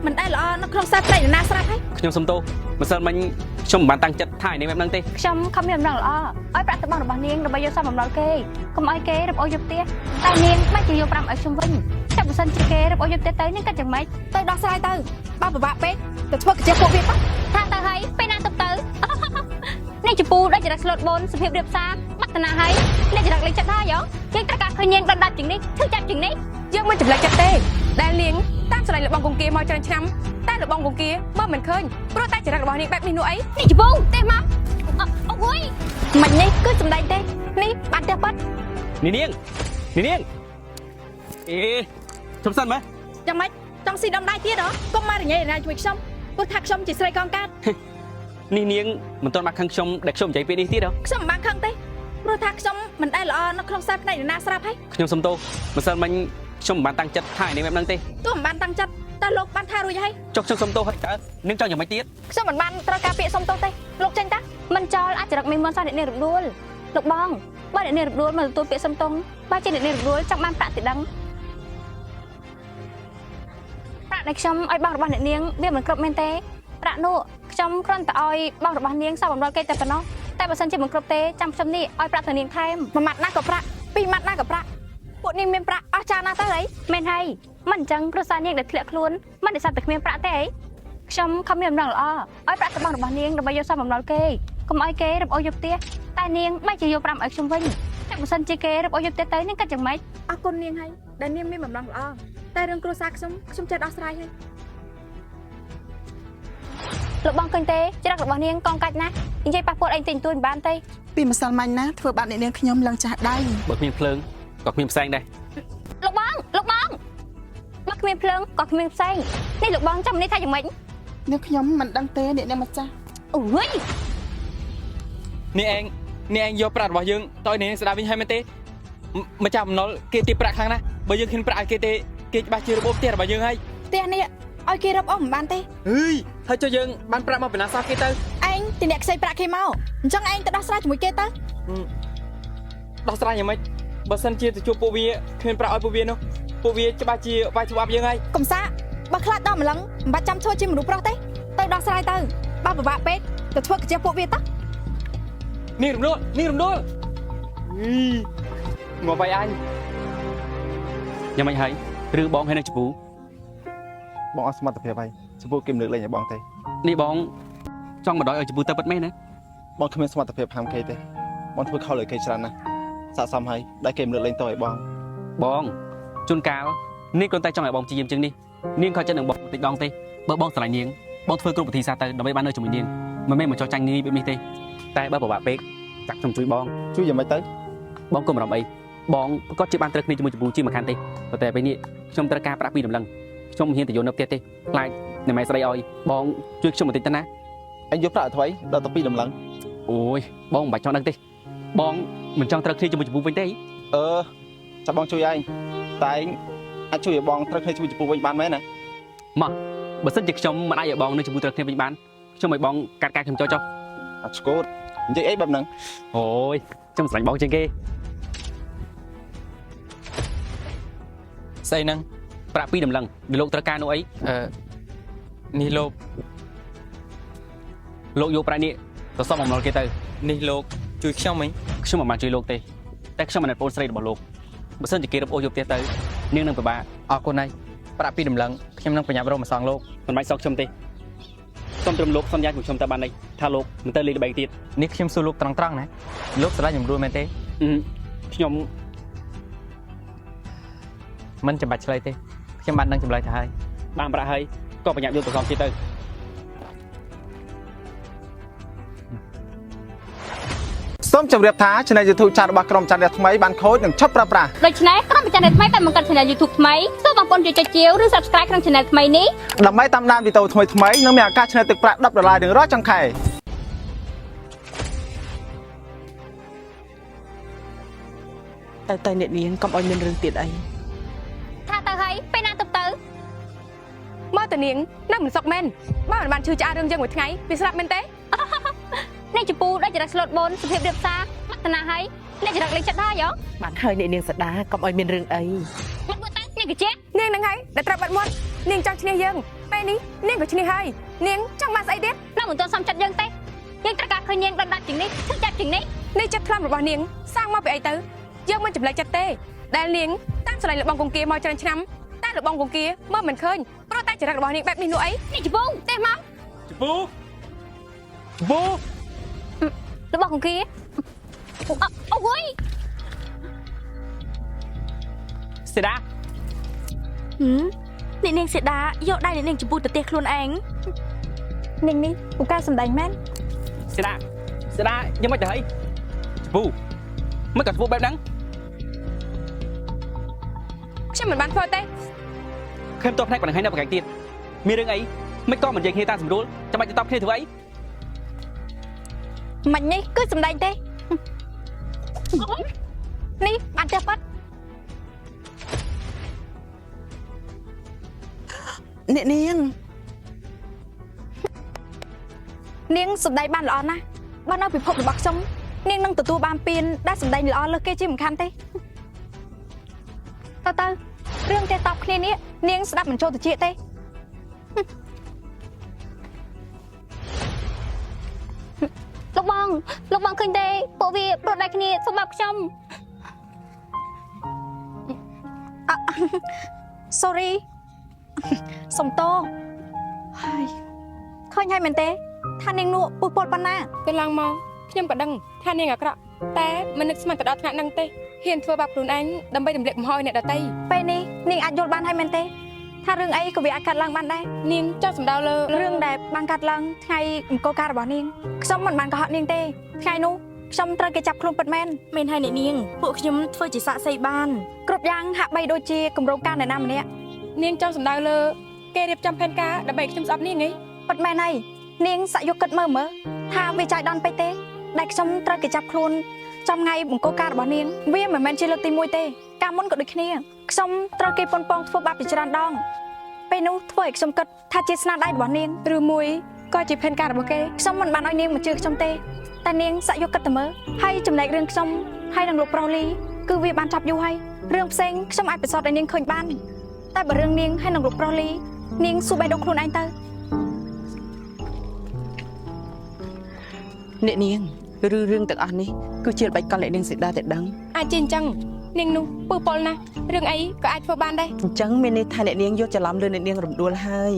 mình đây là nó không sao đây là na sao hếtខ្ញុំសុំទោសមិនសិនមិញខ្ញុំមិនបានតាំងចិត្តថាឯនេះបែបហ្នឹងទេខ្ញុំខំមានអំណងល្អឲ្យប្រាក់របស់របស់នាងដើម្បីយកសំបំណុលគេកុំឲ្យគេរឹបអូសយកផ្ទះតែនាងមិនជាយក5ឲ្យខ្ញុំវិញតែបើសិនជាគេរឹបអូសយកផ្ទះទៅនាងក៏យ៉ាងម៉េចទៅដោះស្រាយទៅបើពិបាកពេកទៅធ្វើកិច្ចពួកវាថាទៅហើយពេលណាទៅនេះជពូដូចចរិតស្លូតបូនសុភាពរៀបសារបាត់តាណាហើយនេះចរិតលេខចិត្តហើយយើងត្រូវការឃើញនាងដុតដាច់ជាងនេះធ្វើចាប់ជាងនេះយើងមិនចម្លែកចិត្តទេដែលនាងតាមស្រ័យរបស់កុងគាមកច្រើនឆ្នាំតែរបស់កុងគាបើមិនឃើញព្រោះតែចរិតរបស់នាងបែបនេះនោះអីនេះជពូទេមកអូយមិននេះគឺសំដែងទេនេះបានទេប៉ាត់នាងអេខ្ញុំសិនមើលចាំមិនចង់ស៊ីដំដៃទៀតហ៎កុំមករញ៉េរណាជួយខ្ញុំព្រោះថាខ្ញុំជាស្រីកងកាត់នេះនាងមិនទាន់មកខឹងខ្ញុំដែលខ្ញុំនិយាយពេលនេះទៀតហ៎ខ្ញុំមិនបានខឹងទេព្រោះថាខ្ញុំមិនដែលល្អនៅក្នុងសាផ្នែកណាស្រាប់ហើយខ្ញុំសុំទោសម្សិលមិញខ្ញុំមិនបានតាំងចិត្តថាឯនេះបែបហ្នឹងទេទោះមិនបានតាំងចិត្តតែលោកបានថារួចហើយចុះខ្ញុំសុំទោសហើយតើនាងចង់យ៉ាងម៉េចទៀតខ្ញុំមិនបានត្រូវការពាក្យសុំទោសទេលោកចេញតាមិនចោលអាចរឹកមានមុនសាអ្នកនេះរំដួលលោកបងបើអ្នកនេះរំដួលមកទទួលពាក្យសុំទោសបើជាអ្នកនេះរំដួលចង់បានប្រាក់ទីដឹងប្រាក់ដែលខ្ញុំឲ្យបងរបស់អ្នកនាងវាមិនគ្រប់មែនទេប្រាក់នោះខ្ញុំគ្រាន់តែឲ្យបងរបស់នាងសោះបំណុលគេតែប៉ុណ្ណោះតែបើសិនជាមិនគ្រប់ទេចាំខ្ញុំនេះឲ្យប្រាក់ទៅនាងថែមមួយម៉ាត់ណាក៏ប្រាក់ពីរម៉ាត់ណាក៏ប្រាក់ពួកនាងមានប្រាក់អស់ចាណាទៅអីមែនហើយមិនអញ្ចឹងគ្រួសារនាងដែលធ្លាក់ខ្លួនមិនដែលសាប់តែគ្មានប្រាក់ទេអីខ្ញុំខំមានអំណងល្អឲ្យប្រាក់ទៅបងរបស់នាងដើម្បីយកសោះបំណុលគេកុំឲ្យគេរឹបអូសយកផ្ទះតែនាងមិនជាយក5ឲ្យខ្ញុំវិញតែបើសិនជាគេរឹបអូសយកផ្ទះទៅនាងកាត់យ៉ាងម៉េចអរគុណនាងហើយដែលនាងមានបំណងល្អតែរឿងគ្រួសារខ្ញុំចេះដោះស្រាយហើយលោកបងឃើញទេច្រឹករបស់នាងកងកាច់ណាស់និយាយប៉ះពាល់អីទិញទួយមិនបានទេពីម្សិលមិញណាធ្វើបាបអ្នកនាងខ្ញុំឡើងចាស់ដៃបើគ្មានភ្លើងក៏គ្មានផ្សែងដែរលោកបងបើគ្មានភ្លើងក៏គ្មានផ្សែងនេះលោកបងចាំនេះថាយ៉ាងម៉េចនេះខ្ញុំមិនដឹងទេអ្នកនាងម្ចាស់អូយនេះឯងយកប្រាក់របស់យើងតើនាងស្ដាប់វិញហើយមែនទេម្ចាស់បំណុលគេទីប្រាក់ខាងណាបើយើងឃើញប្រាក់ឲ្យគេទេគេច្បាស់ជារបបផ្ទះរបស់យើងហើយផ្ទះនេះឲ្យគេរឹបអូសមិនបានទេអើយហើយចុះយើងបានប្រាក់មកពីណាសោះគេទៅឯងទីអ្នកខ្ចីប្រាក់គេមកអញ្ចឹងឯងទៅដោះស្រាយជាមួយគេទៅដោះស្រាយយ៉ាងម៉េចបើសិនជាទៅជួបពួកវាគ្មានប្រាក់ឲ្យពួកវានោះពួកវាច្បាស់ជាវាយច្បាប់យើងហើយកុំសាបើខ្លាចដល់ម្លឹងមិនបាច់ចាំធ្វើជាមនុស្សប្រុសទេទៅដោះស្រាយទៅបើពិបាកពេកទៅធ្វើកិច្ចពួកវាទៅនេះរំដួលមកបាយអញយ៉ាងម៉េចហើយឬបងហើយនៅជពូបងអត់សមត្ថភាពហើយជពូគេមិនលើកលែងឲ្យបងទេនេះបងចង់បណ្ដោយឲ្យជពូទៅពិតមែនណាបងគ្មានសមត្ថភាពហាមគេទេបងធ្វើខុសលើគេច្រើនណាស់ស័ក្តិសមហើយដែលគេមិនលើកលែងទៅឲ្យបងជួនកាលនាងគ្រាន់តែចង់ឲ្យបងជាយាមជាងនេះនាងខកចិត្តនឹងបងតិចដងទេបើបងស្រឡាញ់នាងបងធ្វើគ្រប់វិធីសាស្ត្រទៅដើម្បីបាននៅជាមួយនាងមិនមែនមកចោះចាញ់នាងបែបនេះទេតែបើពិបាកពេកចាក់ខ្ញុំជួយបងជួយយ៉ាងម៉េចទៅបងកុំបារម្ភអីបងប្រកាសជាបានត្រូវគ្នាជាមួយជពូជាមិនខានទេតែពេលនេះខ្ញុំត្រូវការប្រាក់ពីដំណឹងខ្ញុំមិនហ៊ានទៅយកនៅផ្ទះទេខ្លាចអ្នកម៉ែស្រីឲ្យបងជួយខ្ញុំបន្តិចទៅណាឯងយកប្រាក់ឲ្យដល់ទៅពីដំណឹងអូយបងមិនបាច់ចង់ដឹងទេបងមិនចង់ត្រូវគ្នាជាមួយជពូវិញទេចាំបងជួយឯងតែឯងអាចជួយឲ្យបងត្រូវគ្នាជាមួយជពូវិញបានមែនណាមកបើសិនជាខ្ញុំមិនអាចឲ្យបងនឹងជពូត្រូវគ្នាវិញបានខ្ញុំឲ្យបងកាត់ការខ្ញុំចោះអត់ស្គូតនិយាយអីបែបហ្នឹងអូយខ្ញុំស្រឡាញ់បងជាងគេស្អីហ្នឹងប្រាក់ពីដំណឹងដែលលោកត្រូវការនោះអីនេះលោកយកប្រាក់នេះទៅសុំបំណុលគេទៅនេះលោកជួយខ្ញុំហីខ្ញុំមិនបានជួយលោកទេតែខ្ញុំមិនប្អូនស្រីរបស់លោកបើសិនជាគេរឹបអូសយកផ្ទះទៅនាងនឹងពិបាកអរគុណហើយប្រាក់ពីដំណឹងខ្ញុំនឹងប្រញាប់រកមកសងលោកមិនបាច់សោកខ្ញុំទេសូមត្រឹមលោកសន្យាជាមួយខ្ញុំតែបាននេះថាលោកមិនទៅលេងល្បែងទៀតនេះខ្ញុំសួរលោកត្រង់ណាលោកស្រឡាញ់ខ្ញុំរួចមែនទេខ្ញុំមិនចាំបាច់ឆ្លើយទេខ្ញុំបានដឹងចម្លើយទៅហើយបានប្រាក់ហើយក៏ប្រញាប់យកទៅសងទៀតទៅសូមជម្រាបថា Channel YouTube ចាស់របស់ក្រុមច័ន្ទរះថ្មីបានខូចនិងឈប់ប្រើប្រាស់ដូច្នេះក្រុមច័ន្ទរះថ្មីបានបង្កើត Channel YouTube ថ្មីសូមបងប្អូនជួយចុចជាវឬ Subscribe ក្នុង Channel ថ្មីនេះដើម្បីតាមដានវីដេអូថ្មីៗនិងមានឱកាសឆ្នៃទឹកប្រាក់$10រៀងរាល់ចុងខែតែអ្នកនាងកុំឲ្យមានរឿងទៀតអីថាទៅហើយពេលណាទៅមើលតានាងនៅមិនសុខមែនបើមិនបានឈឺឆ្អារឿងយើងមួយថ្ងៃវាស្រាប់មែនទេនេះជពូដូចចរិតស្លូតបូនសុភាពរៀបសារបាត់តាណាហើយនេះចរិតលេខចិត្តហើយហ៎បានហើយអ្នកនាងសដាកុំឲ្យមានរឿងអីមកមើលតានាងកាជានាងហ្នឹងហើយដែលត្រូវបាត់មាត់ នាងចង់ឈ្នះយើងពេលនេះនាងក៏ឈ្នះហើយនាងចង់បានស្អីទៀត នៅមិនទាន់សំចិត្តយើងទេយើងត្រូវការឃើញនាងដុតដាច់ជាងនេះឈឺចាប់ជាងនេះ នេះចិត្តខ្លាំងរបស់នាងសាងមកពីអីទៅយើងមិនចម្លែកចិត្តទេដែលនាងតាមស្រឡាញ់លបងកុងគាមកច្រើនឆ្នាំតែលបងកុងគាមើលមិនឃើញព្រោះតែចរិតរបស់នាងបែបនេះនោះអី នេះច្ពូ ទេមក ជពូជពូ របស់កងគីអូយ សេដា អ្នកនាងសេដាយកដៃអ្នកនាងច្ពូទៅផ្ទះខ្លួនឯង នាងនេះពូកែសំដែងមែន សេដាយ៉ាងម៉េចទៅហើយជពូមិនក៏ធ្វើបែបហ្នឹង ខ្ញុំមិនបានធ្វើទេ ឃើញតបផ្នែកបណ្ដឹងឲ្យនៅប្រកែកទៀតមានរឿងអីមិនក៏មិននិយាយគ្នាតាមស្រួលចាំបាច់ទៅតបគ្នាធ្វើអី មិញនេះគឺសំដែងទេនេះបានចេះប៉ាត់ អ្នកនាងសំដែងបានល្អណាស់បើនៅពិភពរបស់ខ្ញុំនាងនឹងទទួលបានពានដែលសំដែងល្អលើសគេជាមិនខានទេទៅរឿងទេតបគ្នានេះនាងស្ដាប់មិនចូលទៅជាទេ លោកបងឃើញទេពួកវាប្រត់ដៃគ្នាសម្រាប់ខ្ញុំ sorry សុំទោសហើយឃើញហើយមែនទេថានាងនោះពុះពលប៉ុណ្ណាទៅឡើងមកខ្ញុំក៏ដឹងថានាងអាក្រក់តែមិននឹកស្មានទៅដល់ថ្នាក់ហ្នឹងទេហ៊ានធ្វើបាបខ្លួនឯងដើម្បីរំលាយកំហុសអ្នកដទៃពេលនេះនាងអាចយល់បានហើយមែនទេថារឿងអីក៏វាអាចកាត់ឡើងបានដែរនាងចង់សំដៅលើរឿងដែលបានកាត់ឡើងថ្ងៃអង្គការរបស់នាងខ្ញុំមិនបានកុហកនាងទេថ្ងៃនោះខ្ញុំត្រូវគេចាប់ខ្លួនពិតមែនមែនហើយអ្នកនាងពួកខ្ញុំធ្វើជាសាក់សីបានគ្រប់យ៉ាងហាក់បីដូចជាគម្រោងការអ្នកណាម្នាក់នាងចង់សំដៅលើគេរៀបចំផែនការដើម្បីខ្ញុំស្អប់នាងហីពិតមែនហើយនាងសាក់យកគិតមើលថាវាចាយដន់ពេកទេដែលខ្ញុំត្រូវគេចាប់ខ្លួនចំថ្ងៃបង្គោលការរបស់នាងវាមិនមែនជាលើកទី1ទេការមុនក៏ដូចគ្នាខ្ញុំត្រូវគេប៉ុនប៉ងធ្វើបាបជាច្រើនដងពេលនោះធ្វើឲ្យខ្ញុំគិតថាជាស្នាដៃរបស់នាងឬមួយក៏ជាផែនការរបស់គេខ្ញុំមិនបានឲ្យនាងមកជឿខ្ញុំទេតែនាងសាក់យកគិតទៅមើលហើយចំណែករឿងខ្ញុំហើយនឹងលោកប្រុសលីគឺវាបានចាប់យូរហើយរឿងផ្សេងខ្ញុំអាចបន្សល់ឲ្យនាងឃើញបានតែបើរឿងនាងហើយនឹងលោកប្រុសលីនាងស៊ូបេះដូងខ្លួនឯងទៅ អ្នកនាងរឿងទាំងអស់នេះគឺជាល្បិចកលអ្នកនាងសេដាតែដឹង អាចជាអញ្ចឹងនាងនោះពើពលណាស់រឿងអីក៏អាចធ្វើបានដែរ អញ្ចឹងមានន័យថាអ្នកនាងយកច្រឡំលើអ្នកនាងរំដួលហើយ